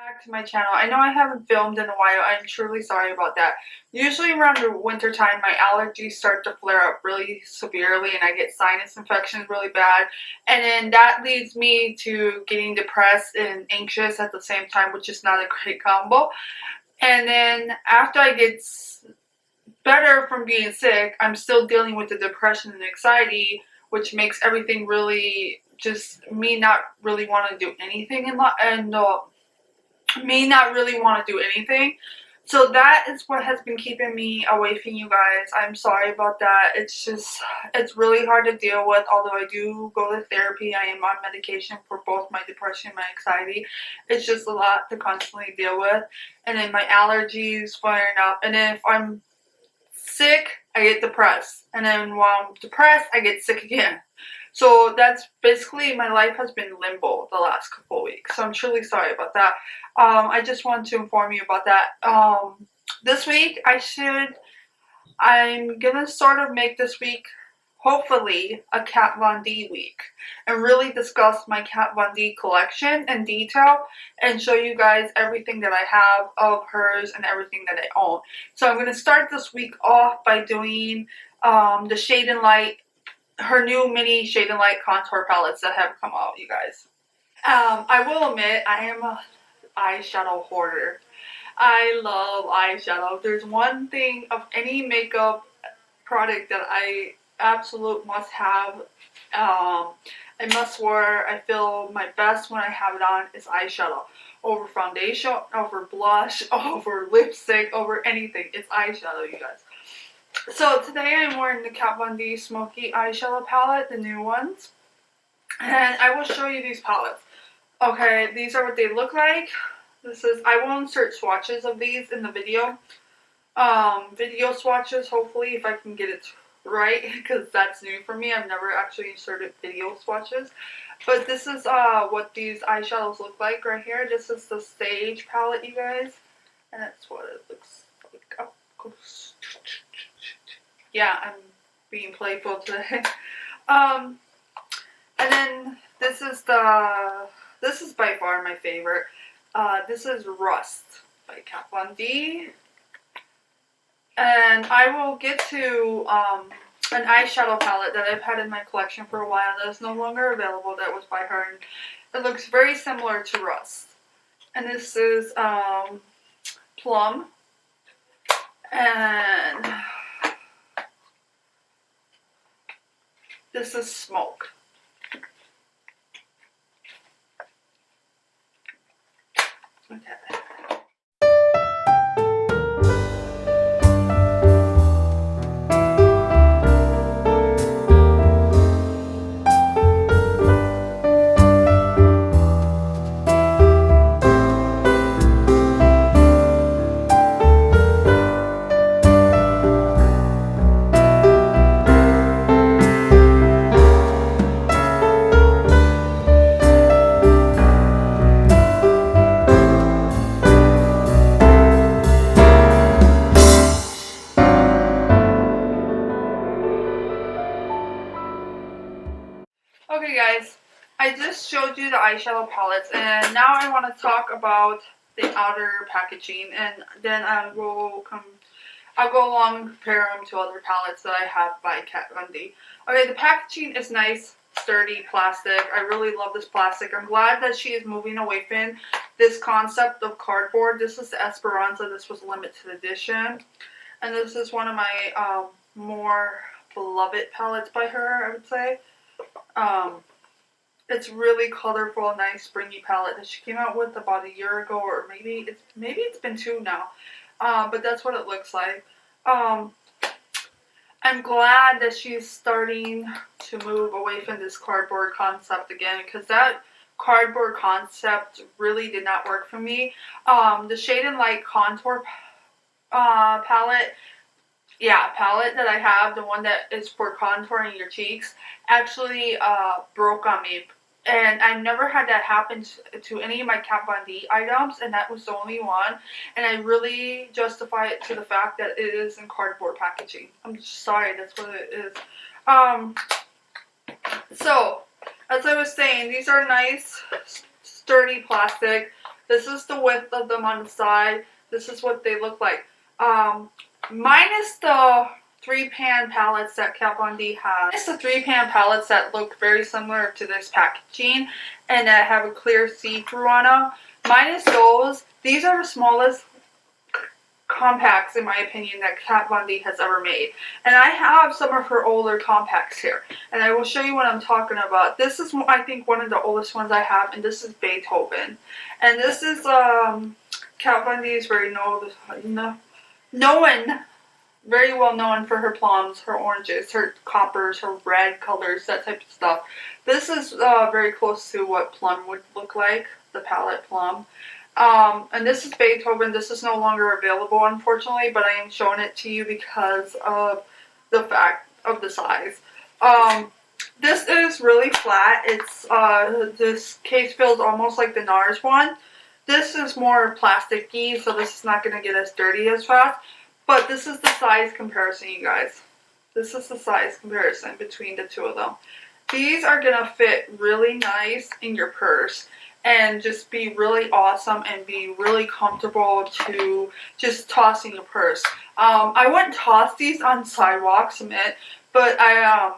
Back to my channel. I know I haven't filmed in a while. I'm truly sorry about that. Usually around the winter time, my allergies start to flare up really severely and I get sinus infections really bad, and then that leads me to getting depressed and anxious at the same time, which is not a great combo. And then after I get better from being sick, I'm still dealing with the depression and anxiety, which makes everything really just me not really want to do anything in life, and me not really want to do anything. So that is what has been keeping me away from you guys. I'm sorry about that. It's really hard to deal with. Although I do go to therapy, I am on medication for both my depression and my anxiety. It's just a lot to constantly deal with. And then my allergies flaring up. And then if I'm sick, I get depressed. And then while I'm depressed, I get sick again. So that's basically, my life has been limbo the last couple of weeks. So I'm truly sorry about that. I just wanted to inform you about that. This week, I'm gonna sort of make this week, hopefully, a Kat Von D week. And really discuss my Kat Von D collection in detail. And show you guys everything that I have of hers and everything that I own. So I'm gonna start this week off by doing the Shade and Light, her new mini Shade and Light contour palettes that have come out, you guys. I will admit, I am a eyeshadow hoarder. I love eyeshadow. If there's one thing of any makeup product that I absolute must have, I must wear, I feel my best when I have it on, is eyeshadow. Over foundation, over blush, over lipstick, over anything. It's eyeshadow, you guys. So today I'm wearing the Kat Von D Smoky Eyeshadow Palette, the new ones. And I will show you these palettes. Okay, these are what they look like. I will insert swatches of these in the video. Video swatches, hopefully, if I can get it right, because that's new for me. I've never actually inserted video swatches. But this is what these eyeshadows look like right here. This is the Stage palette, you guys. And that's what it looks like up close. Yeah, I'm being playful today. And then this is by far my favorite. This is Rust by Kat Von D. And I will get to an eyeshadow palette that I've had in my collection for a while that is no longer available, that was by her. And it looks very similar to Rust. And this is Plum. And this is Smoke. Okay. Okay guys, I just showed you the eyeshadow palettes, and now I want to talk about the outer packaging, and then I'll go along and compare them to other palettes that I have by Kat Von D. Okay, the packaging is nice, sturdy plastic. I really love this plastic. I'm glad that she is moving away from this concept of cardboard. This is the Esperanza. This was limited edition, and this is one of my more beloved palettes by her, I would say. It's really colorful, nice, springy palette that she came out with about a year ago, or maybe it's been 2 now. But that's what it looks like. I'm glad that she's starting to move away from this cardboard concept again, because that cardboard concept really did not work for me. The Shade and Light contour palette. Yeah, palette that I have, the one that is for contouring your cheeks, actually broke on me. And I've never had that happen to any of my Kat Von D items, and that was the only one. And I really justify it to the fact that it is in cardboard packaging. I'm just sorry, that's what it is. So, as I was saying, these are nice, sturdy plastic. This is the width of them on the side. This is what they look like. Minus the 3-pan palettes that Kat Von D has. Minus the 3-pan palettes that look very similar to this packaging and that have a clear see-through on them. Minus those, these are the smallest compacts, in my opinion, that Kat Von D has ever made. And I have some of her older compacts here, and I will show you what I'm talking about. This is, I think, one of the oldest ones I have, and this is Beethoven. And this is, Kat Von D is very very well known for her plums, her oranges, her coppers, her red colors, that type of stuff. This is very close to what plum would look like, the palette plum. And this is Beethoven. This is no longer available, unfortunately, but I am showing it to you because of the fact of the size. This is really flat. It's, this case feels almost like the NARS one. This is more plasticky, so this is not going to get as dirty as fast. But this is the size comparison, you guys. This is the size comparison between the two of them. These are going to fit really nice in your purse and just be really awesome and be really comfortable to just toss in your purse. I wouldn't toss these on sidewalks, but I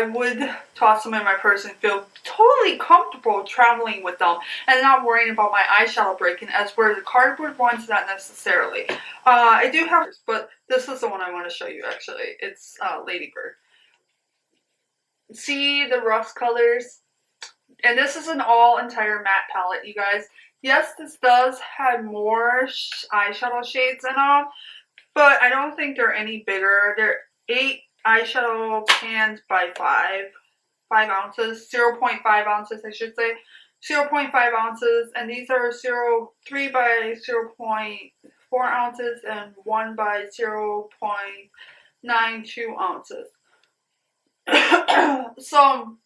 would toss them in my purse and feel totally comfortable traveling with them and not worrying about my eyeshadow breaking, as where the cardboard ones, not necessarily. I do have, but this is the one I want to show you actually. It's Ladybird. See the rust colors? And this is an entire matte palette, you guys. Yes, this does have more eyeshadow shades in them, but I don't think they're any bigger. They're 8 eyeshadow pans by 5 ounces, 0.5 ounces, I should say. 0.5 ounces, and these are 3 by 0.4 ounces and 1 by 0.92 ounces. So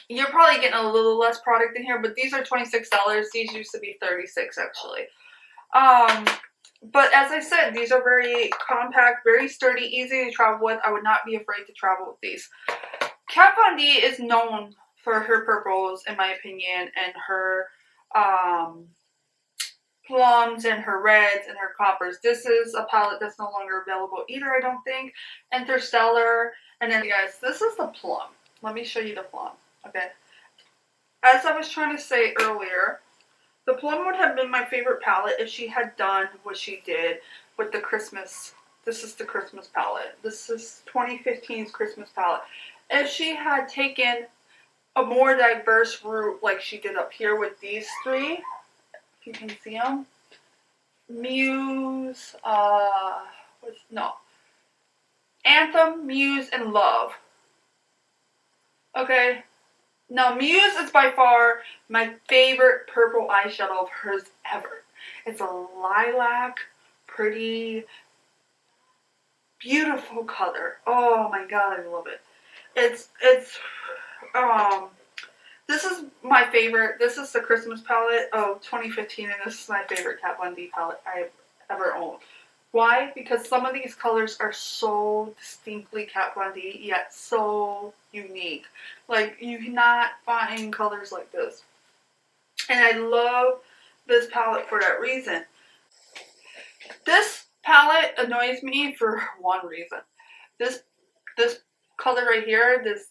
you're probably getting a little less product in here, but these are $26. These used to be $36 actually. But as I said, these are very compact, very sturdy, easy to travel with. I would not be afraid to travel with these. Kat Von D is known for her purples, in my opinion, and her plums and her reds and her coppers. This is a palette that's no longer available either, I don't think. Interstellar. And then, guys, this is the plum. Let me show you the plum. Okay. As I was trying to say earlier, the plum would have been my favorite palette if she had done what she did with the Christmas. This is the Christmas palette. This is 2015's Christmas palette. If she had taken a more diverse route like she did up here with these three, if you can see them. Muse, Anthem, Muse, and Love. Okay. Now, Muse is by far my favorite purple eyeshadow of hers ever. It's a lilac, pretty, beautiful color. Oh my god, I love it. This is my favorite. This is the Christmas palette of 2015, and this is my favorite Kat Von D palette I've ever owned. Why? Because some of these colors are so distinctly Kat Von D, yet so unique. Like, you cannot find colors like this. And I love this palette for that reason. This palette annoys me for one reason. This color right here, this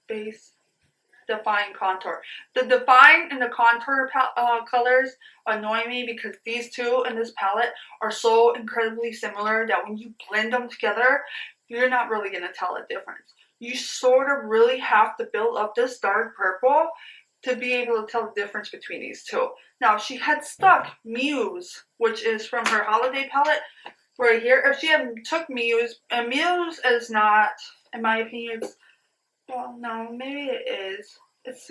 base define contour. The define and the contour colors annoy me because these two in this palette are so incredibly similar that when you blend them together, you're not really going to tell a difference. You sort of really have to build up this dark purple to be able to tell the difference between these two. Now, she had stuck Muse, which is from her holiday palette, right here. If she had took Muse, and Muse is not, in my opinion, well, no, maybe it is. It's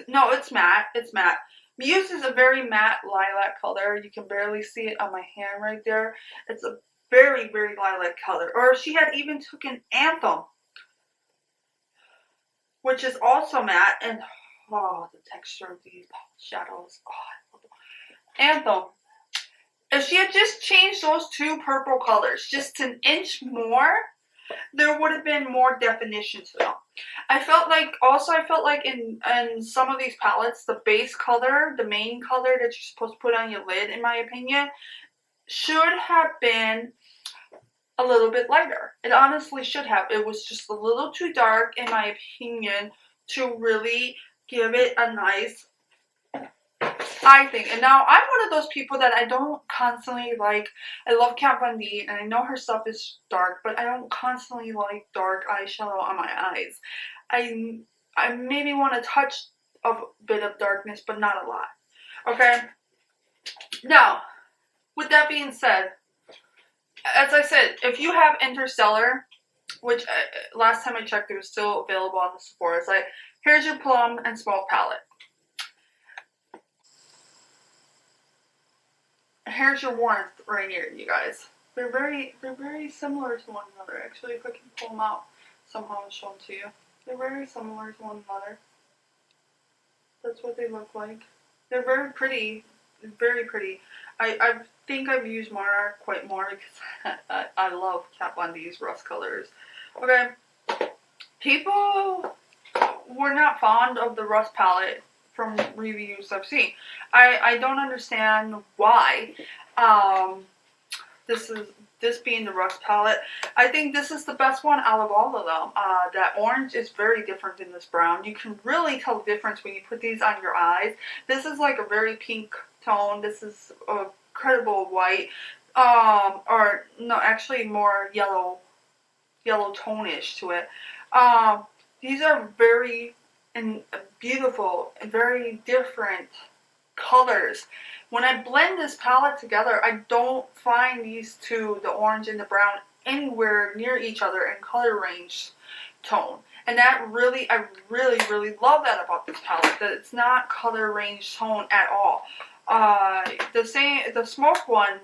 matte. It's matte. Muse is a very matte lilac color. You can barely see it on my hand right there. It's a very, very lilac color. Or if she had even taken Anthem, which is also matte, and oh, the texture of these shadows. Oh, I love it. Anthem. If she had just changed those two purple colors just an inch more, there would have been more definition to them. I felt like in some of these palettes, the base color, the main color that you're supposed to put on your lid, in my opinion, should have been a little bit lighter. It honestly should have. It was just a little too dark, in my opinion, to really give it a nice, I think. And now I'm one of those people that I don't constantly like. I love Kat Von D, and I know her stuff is dark, but I don't constantly like dark eyeshadow on my eyes. I maybe want a touch of a bit of darkness, but not a lot. Okay? Now, with that being said, as I said, if you have Interstellar, which last time I checked, it was still available on the Sephora site, here's your plum and smoke palette. Here's your warmth right here, you guys. They're very similar to one another. Actually, if I can pull them out somehow and show them to you, they're very similar to one another. That's what they look like. They're very pretty, very pretty. I think I've used Monarch quite more because I love Kat Von D's rust colors. Okay, people were not fond of the rust palette from reviews I've seen. I don't understand why. This being the rust palette, I think this is the best one out of all of them. That orange is very different than this brown. You can really tell the difference when you put these on your eyes. This is like a very pink tone. This is a credible white, or no, actually more yellow tone-ish to it. These are very beautiful and very different colors. When I blend this palette together, I don't find these two, the orange and the brown, anywhere near each other in color range tone. And that really, I really love that about this palette, that it's not color range tone at all. The smoke one,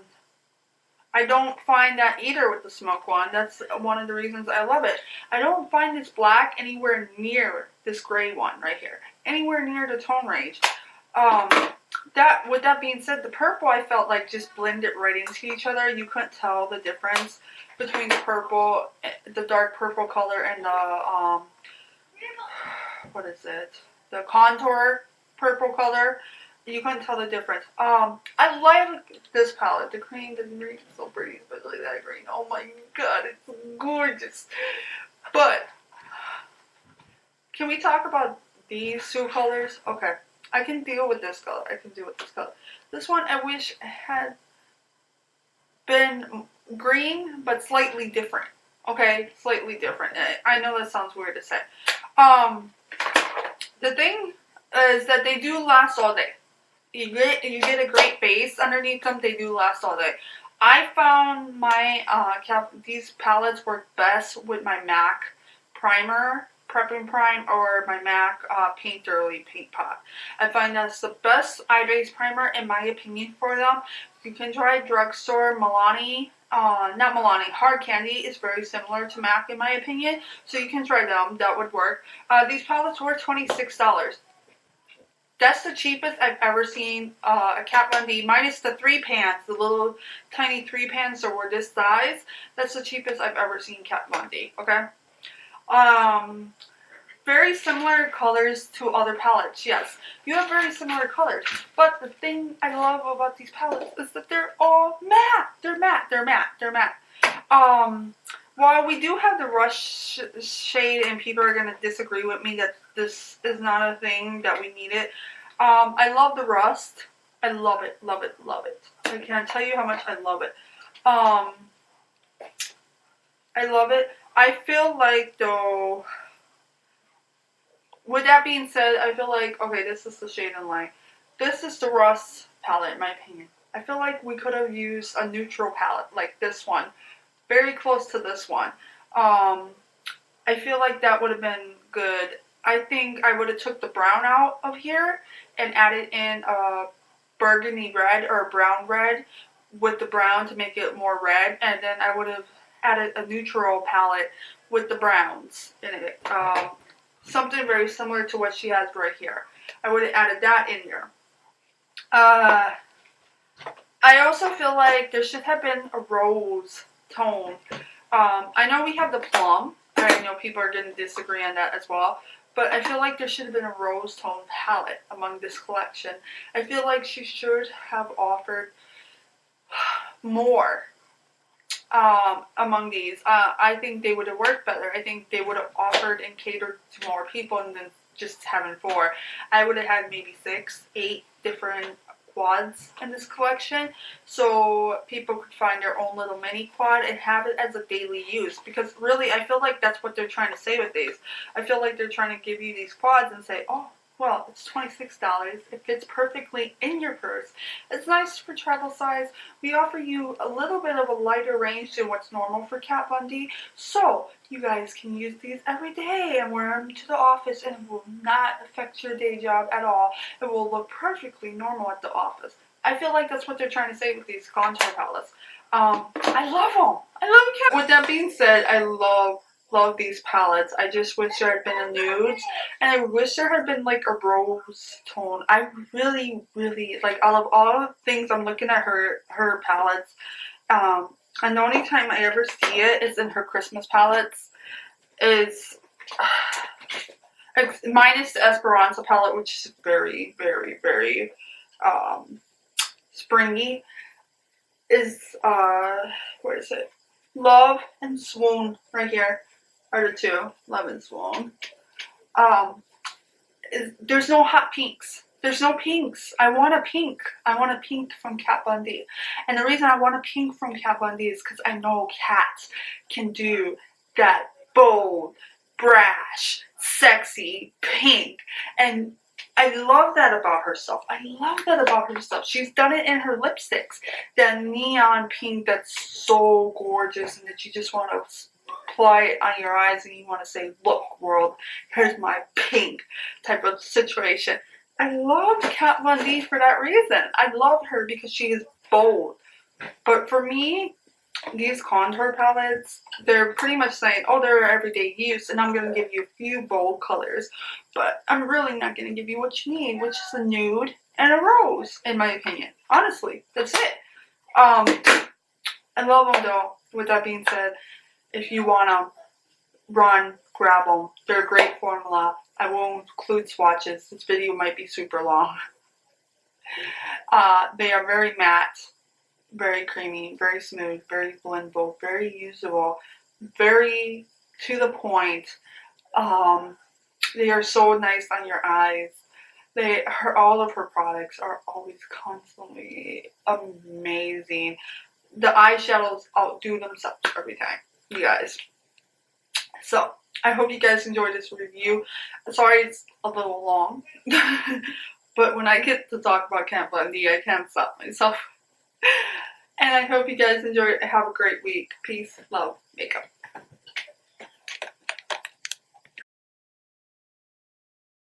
I don't find that either with the smoke one. That's one of the reasons I love it. I don't find this black anywhere near this gray one right here. Anywhere near the tone range. With that being said, the purple I felt like just blended right into each other. You couldn't tell the difference between the purple, the dark purple color, and the, what is it? The contour purple color. You couldn't tell the difference. I like this palette. The green is so pretty, especially that green. Oh my god, it's gorgeous. But, can we talk about these two colors? Okay. I can deal with this color. I can deal with this color. This one I wish had been green, but slightly different. Okay, slightly different. I know that sounds weird to say. The thing is that they do last all day. You get a great base underneath them. They do last all day. I found my these palettes work best with my MAC primer. Prep and Prime, or my MAC Paint Early Paint Pot. I find that's the best eye base primer in my opinion for them. You can try drugstore Milani, not Milani, Hard Candy is very similar to MAC in my opinion, so you can try them, that would work. These palettes were $26. That's the cheapest I've ever seen a Kat Von D, minus the 3 pans, the little tiny 3 pans that were this size. That's the cheapest I've ever seen Kat Von D, okay? Very similar colors to other palettes, yes. You have very similar colors, but the thing I love about these palettes is that they're all matte. They're matte, they're matte, they're matte. While we do have the rush shade, and people are going to disagree with me that this is not a thing, that we need it, I love the rust. I love it, love it, love it. I can't tell you how much I love it. I love it. I feel like, though, with that being said, I feel like, okay, this is the shade in light. This is the rust palette, in my opinion. I feel like we could have used a neutral palette, like this one. Very close to this one. I feel like that would have been good. I think I would have took the brown out of here and added in a burgundy red or brown red with the brown to make it more red. And then I would have added a neutral palette with the browns in it. Something very similar to what she has right here. I would have added that in here. I also feel like there should have been a rose tone I know we have the plum. I know people are going to disagree on that as well. But I feel like there should have been a rose tone palette among this collection. I feel like she should have offered more among these. I think they would have worked better. I think they would have offered and catered to more people than just having 4. I would have had maybe 6, 8 different quads in this collection, so people could find their own little mini quad and have it as a daily use, because really I feel like that's what they're trying to say with these. I feel like they're trying to give you these quads and say, oh, well, it's $26. It fits perfectly in your purse. It's nice for travel size. We offer you a little bit of a lighter range than what's normal for Kat Von D, so you guys can use these every day and wear them to the office, and it will not affect your day job at all. It will look perfectly normal at the office. I feel like that's what they're trying to say with these contour palettes. I love them. I love Kat. With that being said, I love these palettes. I just wish there had been a nude, and I wish there had been like a rose tone. I really, really like out of all the things I'm looking at her palettes. And the only time I ever see it is in her Christmas palettes. Is minus the Esperanza palette, which is very, very, very springy. Is where is it? Love and Swoon right here are the 2. Love and Swoon. There's no hot pinks. There's no pinks. I want a pink. I want a pink from Kat Von D. And the reason I want a pink from Kat Von D is because I know Kat can do that bold, brash, sexy pink. And I love that about herself. I love that about herself. She's done it in her lipsticks. That neon pink that's so gorgeous and that you just want to apply it on your eyes and you want to say, look world, here's my pink type of situation. I love Kat Von D for that reason. I love her because she is bold. But for me, these contour palettes, they're pretty much saying, oh, they're everyday use, and I'm going to give you a few bold colors. But I'm really not going to give you what you need, which is a nude and a rose, in my opinion. Honestly, that's it. I love them though. With that being said, if you want to run, grab them. They're a great formula. I won't include swatches. This video might be super long. They are very matte, very creamy, very smooth, very blendable, very usable, very to the point. They are so nice on your eyes. All of her products are always constantly amazing. The eyeshadows outdo themselves every time, you guys. So, I hope you guys enjoyed this review. Sorry it's a little long, but when I get to talk about Kat Von D, I can't stop myself. And I hope you guys enjoy it. Have a great week. Peace, love, makeup.